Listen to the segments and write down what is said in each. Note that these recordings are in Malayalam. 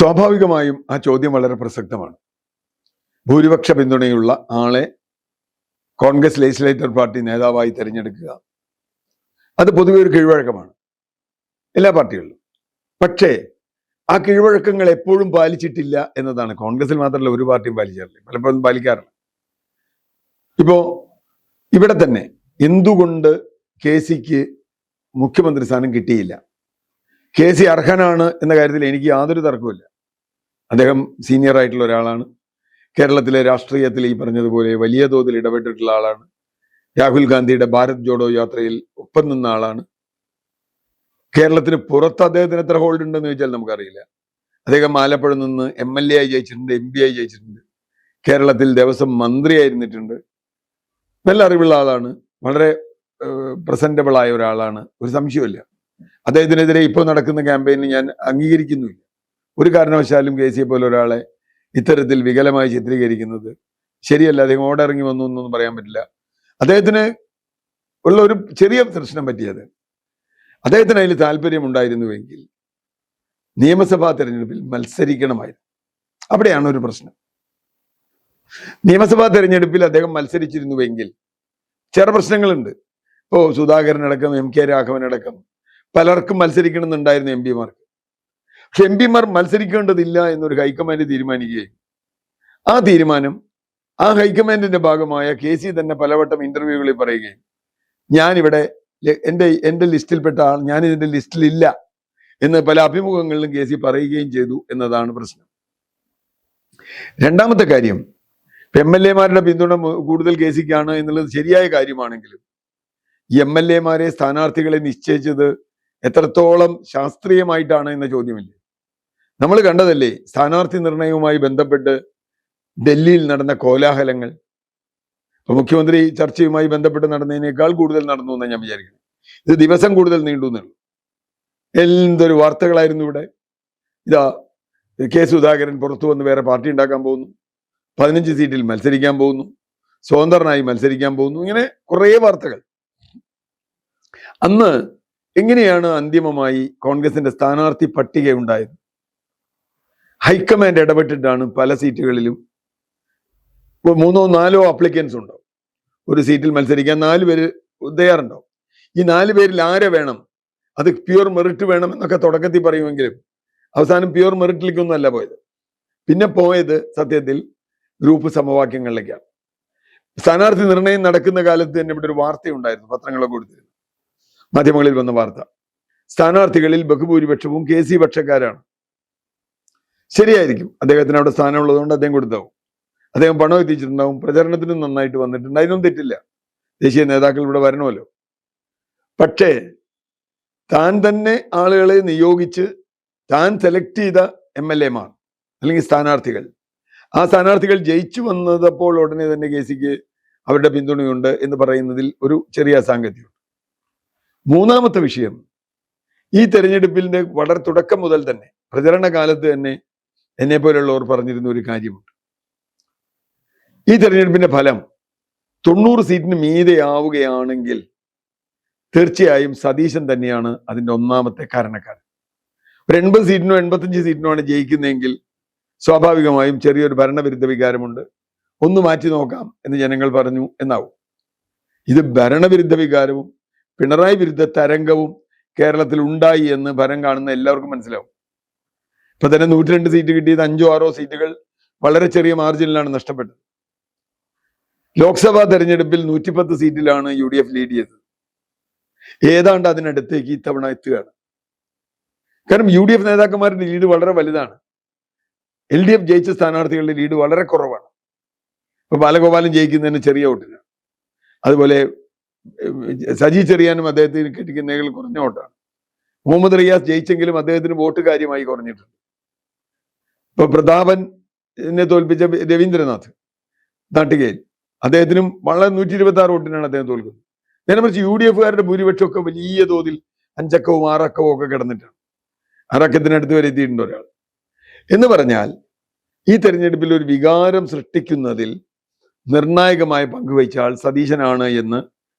സ്വാഭാവികമായും ആ ചോദ്യം വളരെ പ്രസക്തമാണ്. ഭൂരിപക്ഷ പിന്തുണയുള്ള ആളെ കോൺഗ്രസ് ലെജിസ്ലേറ്റർ പാർട്ടി നേതാവായി തിരഞ്ഞെടുക്കുക, അത് പൊതുവെ ഒരു കീഴ്വഴക്കമാണ് എല്ലാ പാർട്ടികളിലും. പക്ഷേ ആ കീഴ്വഴക്കങ്ങൾ എപ്പോഴും പാലിച്ചിട്ടില്ല എന്നതാണ്. കോൺഗ്രസിൽ മാത്രമല്ല, ഒരു പാർട്ടിയും പാലിക്കാറില്ല, പലപ്പോഴും പാലിക്കാറില്ല. ഇപ്പോ ഇവിടെ തന്നെ എന്തുകൊണ്ട് കെ സിക്ക് മുഖ്യമന്ത്രി സ്ഥാനം കിട്ടിയില്ല? കെ സി അർഹനാണ് എന്ന കാര്യത്തിൽ എനിക്ക് യാതൊരു തർക്കവുമില്ല. അദ്ദേഹം സീനിയർ ആയിട്ടുള്ള ഒരാളാണ്. കേരളത്തിലെ രാഷ്ട്രീയത്തിൽ ഈ പറഞ്ഞതുപോലെ വലിയ തോതിൽ ഇടപെട്ടിട്ടുള്ള ആളാണ്. രാഹുൽ ഗാന്ധിയുടെ ഭാരത് ജോഡോ യാത്രയിൽ ഒപ്പം നിന്ന ആളാണ്. കേരളത്തിന് പുറത്ത് അദ്ദേഹത്തിന് എത്ര ഹോൾഡ് ഉണ്ടെന്ന് ചോദിച്ചാൽ നമുക്കറിയില്ല. അദ്ദേഹം ആലപ്പുഴ നിന്ന് MLA ആയി ജയിച്ചിട്ടുണ്ട്, MP ആയി ജയിച്ചിട്ടുണ്ട്, കേരളത്തിൽ ദേവസ്വം മന്ത്രിയായിരുന്നിട്ടുണ്ട്. നല്ല അറിവുള്ള ആളാണ്, വളരെ പ്രസന്റബിൾ ആയ ഒരാളാണ്, ഒരു സംശയമില്ല. അദ്ദേഹത്തിനെതിരെ ഇപ്പോൾ നടക്കുന്ന ക്യാമ്പയിന് ഞാൻ അംഗീകരിക്കുന്നില്ല. ഒരു കാരണവശാലും കെ സിയെ പോലെ ഒരാളെ ഇത്തരത്തിൽ വികലമായി ചിത്രീകരിക്കുന്നത് ശരിയല്ല. അദ്ദേഹം ഓടിറങ്ങി വന്നു എന്നൊന്നും പറയാൻ പറ്റില്ല. അദ്ദേഹത്തിന് ഉള്ള ഒരു ചെറിയ പ്രശ്നം പറ്റിയത്, അദ്ദേഹത്തിന് അതിൽ താല്പര്യമുണ്ടായിരുന്നുവെങ്കിൽ നിയമസഭാ തെരഞ്ഞെടുപ്പിൽ മത്സരിക്കണമായിരുന്നു. അവിടെയാണ് ഒരു പ്രശ്നം. നിയമസഭാ തെരഞ്ഞെടുപ്പിൽ അദ്ദേഹം മത്സരിച്ചിരുന്നുവെങ്കിൽ ചില പ്രശ്നങ്ങളുണ്ട്. ഇപ്പോ സുധാകരനടക്കം MK രാഘവനടക്കം പലർക്കും മത്സരിക്കണമെന്നുണ്ടായിരുന്നു MP മാർക്ക്. പക്ഷെ MP മാർ മത്സരിക്കേണ്ടതില്ല എന്നൊരു ഹൈക്കമാൻഡ് തീരുമാനിക്കുകയും ആ തീരുമാനം ആ ഹൈക്കമാൻഡിന്റെ ഭാഗമായ KC തന്നെ പലവട്ടം ഇന്റർവ്യൂകളിൽ പറയുകയും ഞാനിവിടെ എന്റെ ലിസ്റ്റിൽപ്പെട്ട ആൾ, ഞാൻ ഇതിന്റെ ലിസ്റ്റിലില്ല എന്ന് പല അഭിമുഖങ്ങളിലും KC പറയുകയും ചെയ്തു എന്നതാണ് പ്രശ്നം. രണ്ടാമത്തെ കാര്യം, MLA മാരുടെ പിന്തുണ കൂടുതൽ KCക്കാണ് എന്നുള്ളത് ശരിയായ കാര്യമാണെങ്കിലും MLA മാരെ സ്ഥാനാർത്ഥികളെ നിശ്ചയിച്ചത് എത്രത്തോളം ശാസ്ത്രീയമായിട്ടാണ് എന്ന ചോദ്യമില്ലേ? നമ്മൾ കണ്ടതല്ലേ സ്ഥാനാർത്ഥി നിർണയവുമായി ബന്ധപ്പെട്ട് ഡൽഹിയിൽ നടന്ന കോലാഹലങ്ങൾ. ഇപ്പൊ മുഖ്യമന്ത്രി ചർച്ചയുമായി ബന്ധപ്പെട്ട് നടന്നതിനേക്കാൾ കൂടുതൽ നടന്നു എന്ന് ഞാൻ വിചാരിക്കുന്നു. ഇത് ദിവസം കൂടുതൽ നീണ്ടു എന്നുള്ളൂ. എന്തൊരു വാർത്തകളായിരുന്നു ഇവിടെ. ഇതാ K സുധാകരൻ പുറത്തു വന്ന് വേറെ പാർട്ടി ഉണ്ടാക്കാൻ പോകുന്നു, 15 സീറ്റിൽ മത്സരിക്കാൻ പോകുന്നു, സ്വതന്ത്രനായി മത്സരിക്കാൻ പോകുന്നു, ഇങ്ങനെ കുറേ വാർത്തകൾ. അന്ന് എങ്ങനെയാണ് അന്തിമമായി കോൺഗ്രസിന്റെ സ്ഥാനാർത്ഥി പട്ടിക ഉണ്ടായത്? ഹൈക്കമാൻഡ് ഇടപെട്ടിട്ടാണ് പല സീറ്റുകളിലും. 3-4 അപ്ലിക്കൻസ് ഉണ്ടാവും. ഒരു സീറ്റിൽ മത്സരിക്കാൻ 4 പേര് തയ്യാറുണ്ടാവും. ഈ 4 പേരിൽ ആരെ വേണം, അത് പ്യുവർ മെറിറ്റ് വേണം എന്നൊക്കെ തുടക്കത്തിൽ പറയുമെങ്കിലും അവസാനം പ്യുവർ മെറിറ്റിലേക്കൊന്നും അല്ല പോയത്. പിന്നെ പോയത് സത്യത്തിൽ ഗ്രൂപ്പ് സമവാക്യങ്ങളിലേക്കാണ്. സ്ഥാനാർത്ഥി നിർണയം നടക്കുന്ന കാലത്ത് തന്നെ ഇവിടെ ഒരു വാർത്തയുണ്ടായിരുന്നു, പത്രങ്ങളൊക്കെ കൊടുത്തിരുന്നു, മാധ്യമങ്ങളിൽ വന്ന വാർത്ത. സ്ഥാനാർത്ഥികളിൽ ബഹുഭൂരിപക്ഷവും KC പക്ഷക്കാരാണ്. ശരിയായിരിക്കും, അദ്ദേഹത്തിന് അവിടെ സ്ഥാനമുള്ളതുകൊണ്ട് അദ്ദേഹം കൊടുത്താവും, അദ്ദേഹം പണം എത്തിച്ചിട്ടുണ്ടാവും, പ്രചരണത്തിനും നന്നായിട്ട് വന്നിട്ടുണ്ട്, അതിനൊന്നും തെറ്റില്ല. ദേശീയ നേതാക്കൾ ഇവിടെ വരണമല്ലോ. പക്ഷേ താൻ തന്നെ ആളുകളെ നിയോഗിച്ച് താൻ സെലക്ട് ചെയ്ത MLA മാർ അല്ലെങ്കിൽ സ്ഥാനാർത്ഥികൾ, ആ സ്ഥാനാർത്ഥികൾ ജയിച്ചു വന്നപ്പോൾ ഉടനെ തന്നെ KCക്ക് അവരുടെ പിന്തുണയുണ്ട് എന്ന് പറയുന്നതിൽ ഒരു ചെറിയ അസാംഗത്യമുണ്ട്. മൂന്നാമത്തെ വിഷയം, ഈ തെരഞ്ഞെടുപ്പിന്റെ വളരെ തുടക്കം മുതൽ തന്നെ പ്രചരണ കാലത്ത് തന്നെ എന്നെ പോലുള്ളവർ പറഞ്ഞിരുന്ന ഒരു കാര്യമുണ്ട്. ഈ തെരഞ്ഞെടുപ്പിന്റെ ഫലം 90 സീറ്റിന് മീതെയാവുകയാണെങ്കിൽ തീർച്ചയായും സതീശൻ തന്നെയാണ് അതിന്റെ ഒന്നാമത്തെ കാരണക്കാരൻ. ഒരു 80 സീറ്റിനോ 85 സീറ്റിനോ ആണ് ജയിക്കുന്നതെങ്കിൽ സ്വാഭാവികമായും ചെറിയൊരു ഭരണവിരുദ്ധ വികാരമുണ്ട്, ഒന്ന് മാറ്റി നോക്കാം എന്ന് ജനങ്ങൾ പറഞ്ഞു എന്നാവും. ഇത് ഭരണവിരുദ്ധ വികാരവും പിണറായി വിരുദ്ധ തരംഗവും കേരളത്തിൽ ഉണ്ടായി എന്ന് ഫലം കാണുന്ന എല്ലാവർക്കും മനസ്സിലാവും. ഇപ്പൊ തന്നെ 102 സീറ്റ് കിട്ടിയത് 5-6 സീറ്റുകൾ വളരെ ചെറിയ മാർജിനിലാണ് നഷ്ടപ്പെട്ടത്. ലോക്സഭാ തെരഞ്ഞെടുപ്പിൽ 110 സീറ്റിലാണ് UDF ലീഡ് ചെയ്തത്. ഏതാണ്ട് അതിനടുത്തേക്ക് ഇത്തവണ എത്തുകയാണ്. കാരണം UDF നേതാക്കന്മാരുടെ ലീഡ് വളരെ വലുതാണ്. LDF ജയിച്ച സ്ഥാനാർത്ഥികളുടെ ലീഡ് വളരെ കുറവാണ്. ഇപ്പൊ ബാലഗോപാലൻ ജയിക്കുന്നതിന് ചെറിയ വോട്ടിന്, അതുപോലെ സജി ചെറിയാനും അദ്ദേഹത്തിന് കിട്ടിക്കുന്നതിൽ കുറഞ്ഞ വോട്ടാണ്. മുഹമ്മദ് റിയാസ് ജയിച്ചെങ്കിലും അദ്ദേഹത്തിന് വോട്ട് കാര്യമായി കുറഞ്ഞിട്ടുണ്ട്. ഇപ്പൊ പ്രതാപനെ തോൽപ്പിച്ച രവീന്ദ്രനാഥ് നാട്ടികയിൽ, അദ്ദേഹത്തിനും വളരെ 126 വോട്ടിനാണ് അദ്ദേഹം തോൽക്കുന്നത്. നേരെ മറിച്ച് UDFകാരുടെ ഭൂരിപക്ഷമൊക്കെ വലിയ തോതിൽ 5 അക്കവും 6 അക്കവും ഒക്കെ കിടന്നിട്ടാണ്. 6 അക്കത്തിനടുത്ത് വരെ എത്തിയിട്ടുണ്ട് ഒരാൾ. എന്ന് പറഞ്ഞാൽ ഈ തെരഞ്ഞെടുപ്പിൽ ഒരു വികാരം സൃഷ്ടിക്കുന്നതിൽ നിർണായകമായ പങ്കുവഹിച്ച ആൾ സതീശനാണ് എന്ന്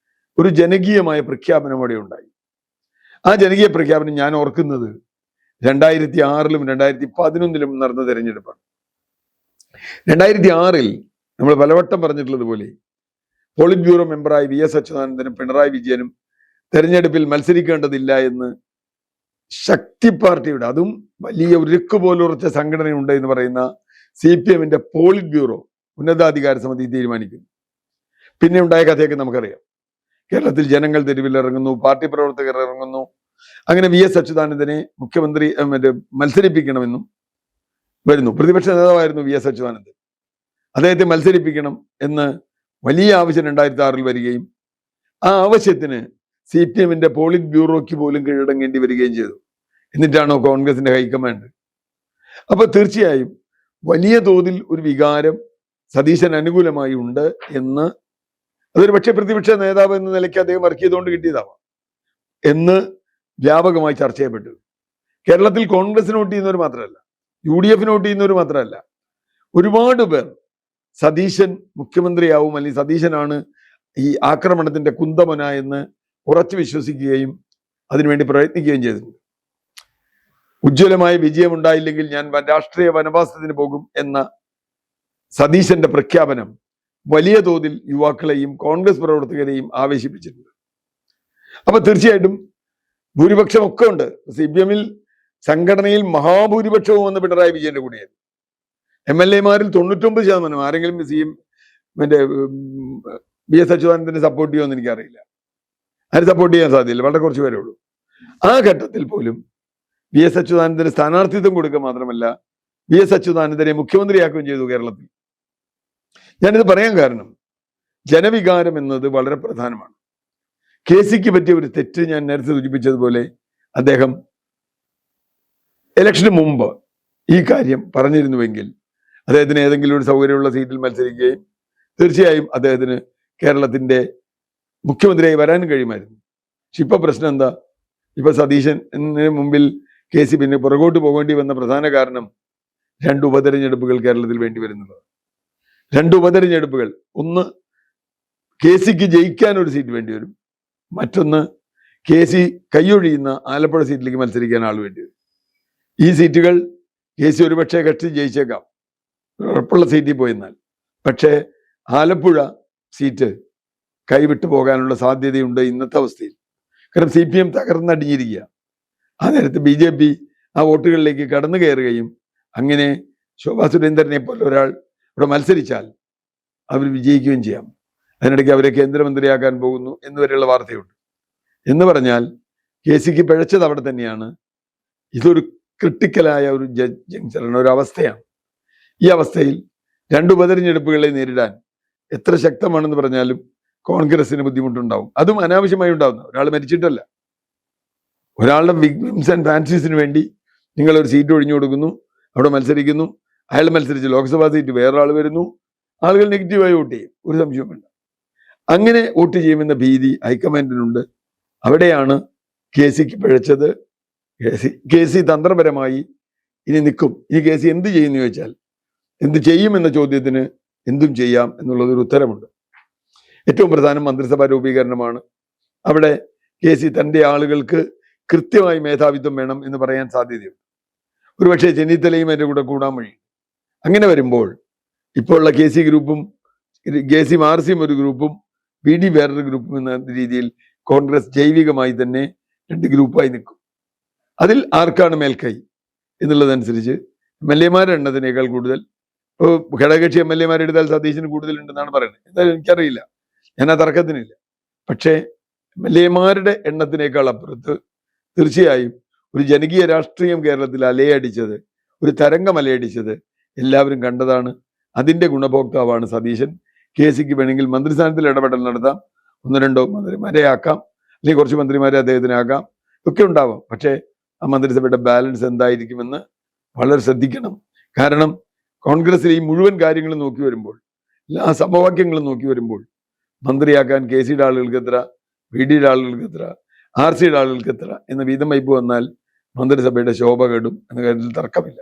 ഒരു ജനകീയമായ പ്രഖ്യാപനം അവിടെ ഉണ്ടായി. ആ ജനകീയ പ്രഖ്യാപനം ഞാൻ ഓർക്കുന്നത് 2006-ലും 2011-ലും നടന്ന തെരഞ്ഞെടുപ്പാണ്. 2006-ൽ നമ്മൾ പലവട്ടം പറഞ്ഞിട്ടുള്ളത് പോലെ പോളിറ്റ് ബ്യൂറോ മെമ്പറായി VS അച്യുതാനന്ദനും പിണറായി വിജയനും തെരഞ്ഞെടുപ്പിൽ മത്സരിക്കേണ്ടതില്ല എന്ന് ശക്തി പാർട്ടിയുടെ, അതും വലിയ ഉരുക്ക് പോലുറച്ച സംഘടനയുണ്ട് എന്ന് പറയുന്ന CPM-ന്റെ പോളിറ്റ് ബ്യൂറോ ഉന്നതാധികാര സമിതി തീരുമാനിക്കുന്നു. പിന്നെ ഉണ്ടായ കഥയൊക്കെ നമുക്കറിയാം. കേരളത്തിൽ ജനങ്ങൾ തെരുവിലിറങ്ങുന്നു, പാർട്ടി പ്രവർത്തകർ ഇറങ്ങുന്നു. അങ്ങനെ VS അച്യുതാനന്ദനെ മുഖ്യമന്ത്രി മത്സരിപ്പിക്കണമെന്നും വരുന്നു. പ്രതിപക്ഷ നേതാവായിരുന്നു VS അച്യുതാനന്ദൻ. അദ്ദേഹത്തെ മത്സരിപ്പിക്കണം എന്ന് വലിയ ആവശ്യം 2006-ൽ വരികയും ആ ആവശ്യത്തിന് CPM-ന്റെ പോളിറ്റ് ബ്യൂറോയ്ക്ക് പോലും കീഴടങ്ങേണ്ടി വരികയും ചെയ്തു. എന്നിട്ടാണോ കോൺഗ്രസിന്റെ ഹൈക്കമാൻഡ്. അപ്പൊ തീർച്ചയായും വലിയ തോതിൽ ഒരു വികാരം സതീശൻ അനുകൂലമായി ഉണ്ട് എന്ന്, അതൊരു പക്ഷേ പ്രതിപക്ഷ നേതാവ് എന്ന നിലയ്ക്ക് അദ്ദേഹം വർക്ക് ചെയ്തുകൊണ്ട് കിട്ടിയതാവാം എന്ന് വ്യാപകമായി ചർച്ച ചെയ്യപ്പെട്ടു. കേരളത്തിൽ കോൺഗ്രസിന് വോട്ട് ചെയ്യുന്നവർ മാത്രമല്ല, UDF-ന് വോട്ട് ചെയ്യുന്നവർ മാത്രമല്ല, ഒരുപാട് പേർ സതീശൻ മുഖ്യമന്ത്രിയാവും അല്ലെങ്കിൽ സതീശനാണ് ഈ ആക്രമണത്തിന്റെ കുന്തമന എന്ന് ഉറച്ചു വിശ്വസിക്കുകയും അതിനുവേണ്ടി പ്രയത്നിക്കുകയും ചെയ്തിട്ടുണ്ട്. ഉജ്ജ്വലമായ വിജയമുണ്ടായില്ലെങ്കിൽ ഞാൻ രാഷ്ട്രീയ വനവാസത്തിന് പോകും എന്ന സതീശന്റെ പ്രഖ്യാപനം വലിയ തോതിൽ യുവാക്കളെയും കോൺഗ്രസ് പ്രവർത്തകരെയും ആവേശിപ്പിച്ചിട്ടുണ്ട്. അപ്പൊ തീർച്ചയായിട്ടും ഭൂരിപക്ഷം ഒക്കെ ഉണ്ട്. CPM-ൽ സംഘടനയിൽ മഹാഭൂരിപക്ഷവും വന്ന് പിണറായി വിജയന്റെ കൂടെയായിരുന്നു. MLA-മാരിൽ 99%, ആരെങ്കിലും VS അച്യുതാനന്ദനെ സപ്പോർട്ട് ചെയ്യുമെന്ന് എനിക്കറിയില്ല. ആരും സപ്പോർട്ട് ചെയ്യാൻ സാധ്യതയില്ല, വളരെ കുറച്ച് പേരേ ഉള്ളൂ. ആ ഘട്ടത്തിൽ പോലും VS അച്യുതാനന്ദന് സ്ഥാനാർത്ഥിത്വം കൊടുക്കുക മാത്രമല്ല VS അച്യുതാനന്ദനെ മുഖ്യമന്ത്രിയാക്കുകയും ചെയ്തു കേരളത്തിൽ. ഞാനിത് പറയാൻ കാരണം ജനവികാരം എന്നത് വളരെ പ്രധാനമാണ്. KC-ക്ക് പറ്റിയ ഒരു തെറ്റ് ഞാൻ നേരത്തെ സൂചിപ്പിച്ചതുപോലെ അദ്ദേഹം ഇലക്ഷന് മുമ്പ് ഈ കാര്യം പറഞ്ഞിരുന്നുവെങ്കിൽ അദ്ദേഹത്തിന് ഏതെങ്കിലും ഒരു സൗകര്യമുള്ള സീറ്റിൽ മത്സരിക്കുകയും തീർച്ചയായും അദ്ദേഹത്തിന് കേരളത്തിന്റെ മുഖ്യമന്ത്രിയായി വരാനും കഴിയുമായിരുന്നു. പക്ഷെ ഇപ്പൊ പ്രശ്നം എന്താ? ഇപ്പൊ സതീശന് മുമ്പിൽ KC പിന്നെ പുറകോട്ട് പോകേണ്ടി വന്ന പ്രധാന കാരണം 2 ഉപതെരഞ്ഞെടുപ്പുകൾ കേരളത്തിൽ വേണ്ടി വരുന്നത്. 2 ഉപതെരഞ്ഞെടുപ്പുകൾ, ഒന്ന് KC-ക്ക് ജയിക്കാൻ ഒരു സീറ്റ് വേണ്ടി വരും, മറ്റൊന്ന് KC കൈയൊഴിയുന്ന ആലപ്പുഴ സീറ്റിലേക്ക് മത്സരിക്കാൻ ആൾ വേണ്ടി വരും. ഈ സീറ്റുകൾ KC ഒരുപക്ഷെ കക്ഷി ജയിച്ചേക്കാം, ഉറപ്പുള്ള സീറ്റിൽ പോയെന്നാൽ. പക്ഷേ ആലപ്പുഴ സീറ്റ് കൈവിട്ടു പോകാനുള്ള സാധ്യതയുണ്ട് ഇന്നത്തെ അവസ്ഥയിൽ. കാരണം CPM തകർന്നടിഞ്ഞിരിക്കുക. ആ നേരത്ത് BJP ആ വോട്ടുകളിലേക്ക് കടന്നു കയറുകയും അങ്ങനെ ശോഭാ സുരേന്ദ്രനെ പോലെ ഒരാൾ ഇവിടെ മത്സരിച്ചാൽ അവർ വിജയിക്കുകയും ചെയ്യാം. അതിനിടയ്ക്ക് അവരെ കേന്ദ്രമന്ത്രിയാക്കാൻ പോകുന്നു എന്നുവരെയുള്ള വാർത്തയുണ്ട്. എന്ന് പറഞ്ഞാൽ KC-ക്ക് പിഴച്ചത് അവിടെ തന്നെയാണ്. ഇതൊരു ക്രിട്ടിക്കലായ ഒരു ജംഗ്ഷനാണ്, ഒരു അവസ്ഥയാണ്. ഈ അവസ്ഥയിൽ 2 ഉപതെരഞ്ഞെടുപ്പുകളെ നേരിടാൻ എത്ര ശക്തമാണെന്ന് പറഞ്ഞാലും കോൺഗ്രസിന് ബുദ്ധിമുട്ടുണ്ടാവും. അതും അനാവശ്യമായി ഉണ്ടാവുന്ന, ഒരാൾ മരിച്ചിട്ടല്ല, ഒരാളുടെ വിഗ്സ് ആൻഡ് ഫാൻസീസിന് വേണ്ടി നിങ്ങൾ ഒരു സീറ്റ് ഒഴിഞ്ഞു കൊടുക്കുന്നു, അവിടെ മത്സരിക്കുന്നു, അയാൾ മത്സരിച്ച് ലോക്സഭാ സീറ്റ് വേറൊരാൾ വരുന്നു, ആളുകൾ നെഗറ്റീവായി വോട്ട് ചെയ്യും, ഒരു സംശയവും വേണ്ട. അങ്ങനെ വോട്ട് ചെയ്യുമെന്ന ഭീതി ഹൈക്കമാൻഡിനുണ്ട്. അവിടെയാണ് KC-ക്ക് പിഴച്ചത്. KC തന്ത്രപരമായി ഇനി നിൽക്കും. ഇനി KC എന്ത് ചെയ്യുമെന്ന് ചോദിച്ചാൽ, എന്ത് ചെയ്യുമെന്ന ചോദ്യത്തിന് എന്തും ചെയ്യാം എന്നുള്ളതൊരു ഉത്തരമുണ്ട്. ഏറ്റവും പ്രധാനം മന്ത്രിസഭാ രൂപീകരണമാണ്. അവിടെ KC തൻ്റെ ആളുകൾക്ക് കൃത്യമായി മേധാവിത്വം വേണം എന്ന് പറയാൻ സാധ്യതയുണ്ട്. ഒരുപക്ഷെ ചെന്നിത്തലയും എൻ്റെ കൂടെ കൂടാൻ വഴി. അങ്ങനെ വരുമ്പോൾ ഇപ്പോൾ ഉള്ള KC ഗ്രൂപ്പും KC മാർസിയും ഒരു ഗ്രൂപ്പും PD വേറൊരു ഗ്രൂപ്പും എന്ന രീതിയിൽ കോൺഗ്രസ് ജൈവികമായി തന്നെ 2 ഗ്രൂപ്പായി നിൽക്കും. അതിൽ ആർക്കാണ് മേൽക്കൈ എന്നുള്ളതനുസരിച്ച് MLA-മാരുടെ എണ്ണത്തിനേക്കാൾ കൂടുതൽ ഘടകകക്ഷി MLA-മാരെടുത്താൽ സതീശന് കൂടുതലുണ്ടെന്നാണ് പറയുന്നത്. എന്തായാലും എനിക്കറിയില്ല, ഞാൻ ആ തർക്കത്തിനില്ല. പക്ഷേ MLA-മാരുടെ എണ്ണത്തിനേക്കാൾ അപ്പുറത്ത് തീർച്ചയായും ഒരു ജനകീയ രാഷ്ട്രീയം കേരളത്തിൽ അലയടിച്ചത്, ഒരു തരംഗം അലയടിച്ചത് എല്ലാവരും കണ്ടതാണ്. അതിന്റെ ഗുണഭോക്താവാണ് സതീശൻ. KC-ക്ക് വേണമെങ്കിൽ മന്ത്രിസ്ഥാനത്തിൽ ഇടപെടൽ നടത്താം, 1-2 മന്ത്രിമാരെ ആക്കാം, അല്ലെങ്കിൽ കുറച്ച് മന്ത്രിമാരെ അദ്ദേഹത്തിനാക്കാം, ഒക്കെ ഉണ്ടാവാം. പക്ഷേ ആ മന്ത്രിസഭയുടെ ബാലൻസ് എന്തായിരിക്കുമെന്ന് വളരെ ശ്രദ്ധിക്കണം. കാരണം കോൺഗ്രസിലെ ഈ മുഴുവൻ കാര്യങ്ങളും നോക്കി വരുമ്പോൾ, എല്ലാ സമവാക്യങ്ങളും നോക്കി വരുമ്പോൾ മന്ത്രിയാക്കാൻ KC-യുടെ ആളുകൾക്ക് എത്ര, PD-യുടെ ആളുകൾക്ക് എത്ര, RC-യുടെ ആളുകൾക്ക് എത്ര എന്ന വീതം വയ്പ് വന്നാൽ മന്ത്രിസഭയുടെ ശോഭ കെടും എന്ന കാര്യത്തിൽ തർക്കമില്ല.